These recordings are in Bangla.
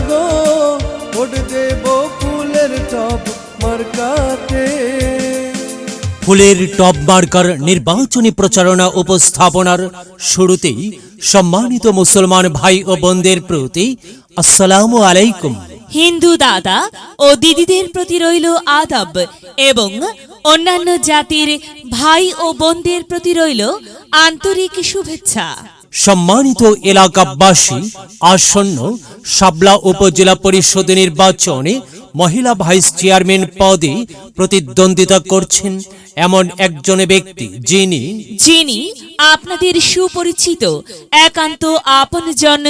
গো, ভোট দেব ফুলের টব মার্কাতে। ফুলের টব মার্কার নির্বাচনী প্রচারণা উপস্থাপনার শুরুতেই সম্মানিত মুসলমান ভাই ও বোনদের প্রতি আসসালামু আলাইকুম। হিন্দু দাদা ও দিদিদের প্রতি রইল আদাব এবং অন্যান্য জাতির ভাই ও বোনদের প্রতি রইল আন্তরিক শুভেচ্ছা। সম্মানিত এলাকাবাসী, আসন্ন শাপলা উপজেলা পরিষদ নির্বাচনে মহিলা ভাইস চেয়ারম্যান পদে প্রতিদ্বন্দ্বিতা করছেন এমন একজন ব্যক্তি যিনি আপনাদের সুপরিচিত একান্ত আপনজন,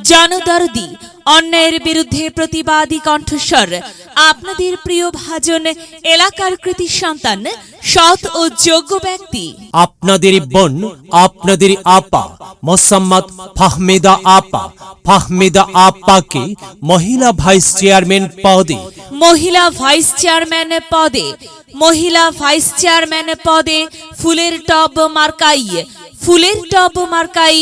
জনদরদি, অন্যায়ের বিরুদ্ধে প্রতিবাদী কণ্ঠস্বর, আপনাদের প্রিয় ভাজন, এলাকার কৃতি সন্তান, সৎ ও যোগ্য ব্যক্তি, আপনাদের বোন, আপনাদের আপা মোসাম্মদ ফাহমেদা আপাকে মহিলা ভাইস চেয়ারম্যান পদে ফুলের টব মার্কাই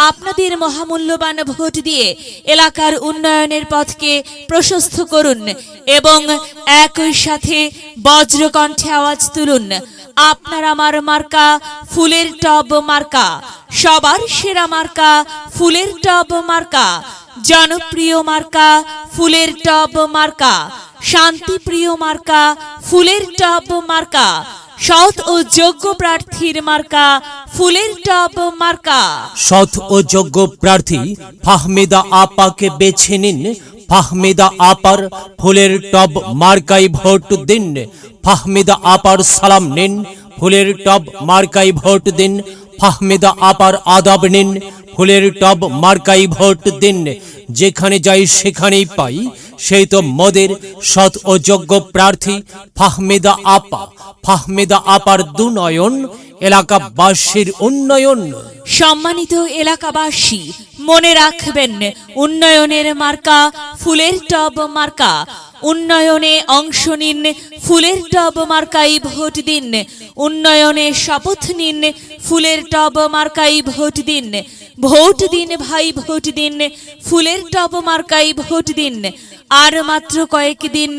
আপনাদের মহামূল্যবান ভোট দিয়ে এলাকার উন্নয়নের পথকে প্রশস্ত করুন এবং একই সাথে বজ্রকণ্ঠে আওয়াজ তুলুন, আপনার আমার মার্কা ফুলের টব মার্কা, সবার সেরা মার্কা ফুলের টব মার্কা, জনপ্রিয় মার্কা ফুলের টব মার্কা, শান্তিপ্রিয় মার্কা ফুলের টব মার্কা, সৎ ও যোগ্য প্রার্থীর মার্কা ফুলের টব মার্কা। সৎ ও যোগ্য প্রার্থী ফাহমেদা আপাকে বেছে নিন। ফাহমেদা আপার ফুলের টব মার্কায় ভোট দিন। ফাহমেদা আপার সালাম নিন, ফুলের টব মার্কায় ভোট দিন। ফাহমেদা আপার আদাব নিন, ফুলের টব মার্কায় ভোট দিন। যেখানে যাই সেখানেই পাই সেই তো মদের সৎ ও যোগ্য প্রার্থী ফাহমেদা আপার দুনয়ন, এলাকাবাসীর উন্নয়ন। সম্মানিত এলাকাবাসী, মনে রাখবেন, উন্নয়নের মার্কা ফুলের টব মার্কা। উন্নয়নে অংশ নিন, ফুলের টব মার্কাই ভোট দিন। উন্নয়নে শপথ নিন, ফুলের টব মার্কাই ভোট দিন। ভোট দিন ভাই, ভোট দিন, ফুলের টব মার্কাই ভোট দিন। আর মাত্র কয়েকদিন,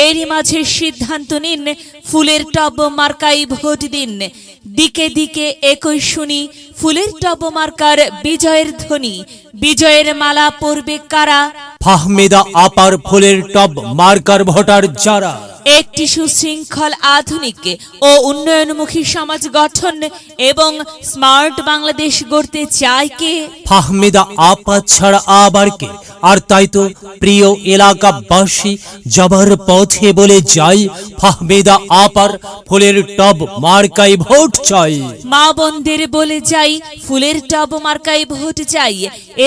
এরই মাঝে সিদ্ধান্ত নিন, ফুলের টব মার্কাই ভোট দিন। দিকে দিকে একই শুনি ফুলের টব মার্কার বিজয়ের ধ্বনি। বিজয়ের মালা পরবে কারা? ফাহমেদা আপার ফুলের টব মার্কার ভোটার যারা। একটি সুশৃঙ্খল, আধুনিক ও উন্নয়নমুখী সমাজ গঠন এবং স্মার্ট বাংলাদেশ গড়তে চায় কে? ফাহমেদা আপা ছাড়া আবার কে? আর তাই তো প্রিয় এলাকাবাসী, যাবার পথে বলে যাই, ফাহমেদা আপার ফুলের টব মার্কাই ভোট চাই। মা বোনদের বলে যাই, ফুলের টব মার্কাই ভোট চাই।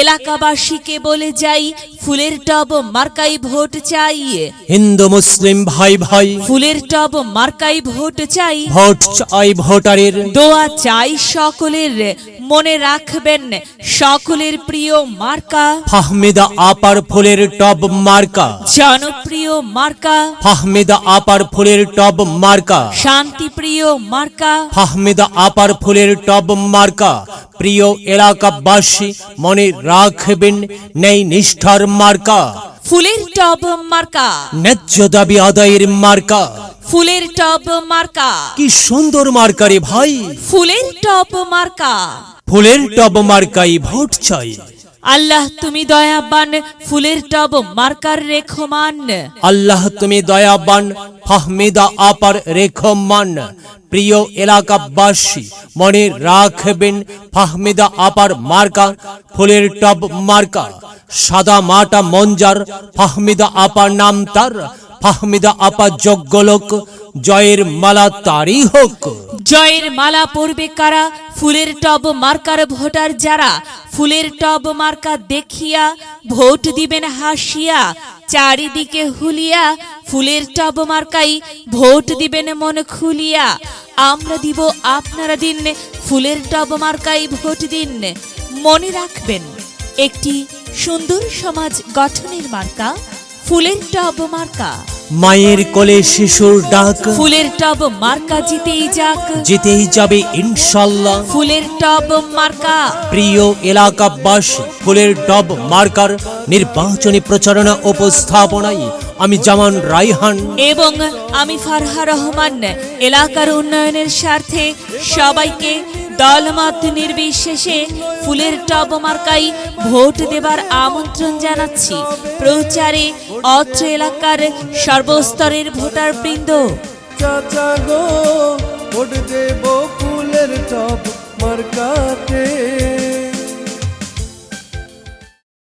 এলাকাবাসীকে বলে যাই, ফুলের টব মার্কাই ভোট চাই। হিন্দু মুসলিম ভাই ফুলের টব মার্কাই ভোট চাই। ভোট চাই ভোটারের, দোয়া চাই সকলের। মনে রাখবেন, সকলের প্রিয় মার্কা ফাহমেদা আপার ফুলের টব মার্কা, জনপ্রিয় মার্কা ফাহমেদা আপার ফুলের টব মার্কা, শান্তিপ্রিয় মার্কা ফাহমেদা আপার ফুলের টব মার্কা। প্রিয় এলাকাবাসী, মনে রাখবেন, নেই নিষ্ঠার মার্কা ফুলের টব মার্কা, ন্যায্য দাবি আদায়ের মার্কা। ফুলের টব মার্কা, কি সুন্দর মার্কা রে ভাই! ফুলের টব মার্কা। ফুলের টব মার্কাই ভোট চাই। আল্লাহ তুমি দয়াবান, ফুলের টব মার্কার রেখমান। আল্লাহ তুমি দয়াবান, ফাহমেদা আপার রেখমান। প্রিয় এলাকাবাসী, মনে রাখবেন, ফাহমেদা আপার মার্কা ফুলের টব মার্কা। সাদা মাটা মঞ্জার, ফাহমেদা আপার নাম তার। ফাহমেদা আপা যোগ্য লোক, জয়ের মালা তারই হোক। জয়ের মালা পরবে কারা? ফুলের টব মার্কার ভোটার যারা। ফুলের টব মার্কা দেখিয়া ভোট দিবেন হাসিয়া। চারিদিকে হুলিয়া ফুলের টব মার্কাই ভোট দিবেন মন খুলিয়া। আমরা দিব, আপনারা দিন, ফুলের টব মার্কাই ভোট দিন। মনে রাখবেন, একটি সুন্দর সমাজ গঠনের মার্কা ফুলের টব মার্কা। মায়ের কোলে শিশুর ডাক, ফুলের টব মার্কা জিতেই যাক, জিতেই যাবে ইনশাল্লাহ। ফুলের টব মার্কা। প্রিয় এলাকাবাসী, ফুলের টব মার্কার নির্বাচনী প্রচারণা উপস্থাপনায় আমি জামান রাইহান এবং আমি ফারহা রহমান এলাকার উন্নয়নের স্বার্থে সবাইকে দলমত নির্বিশেষে ফুলের টব মার্কাই ভোট দেবার আমন্ত্রণ জানাচ্ছি। প্রচারে অত্র এলাকার সর্বস্তরের ভোটারবৃন্দ। চাচা গো ভোট দে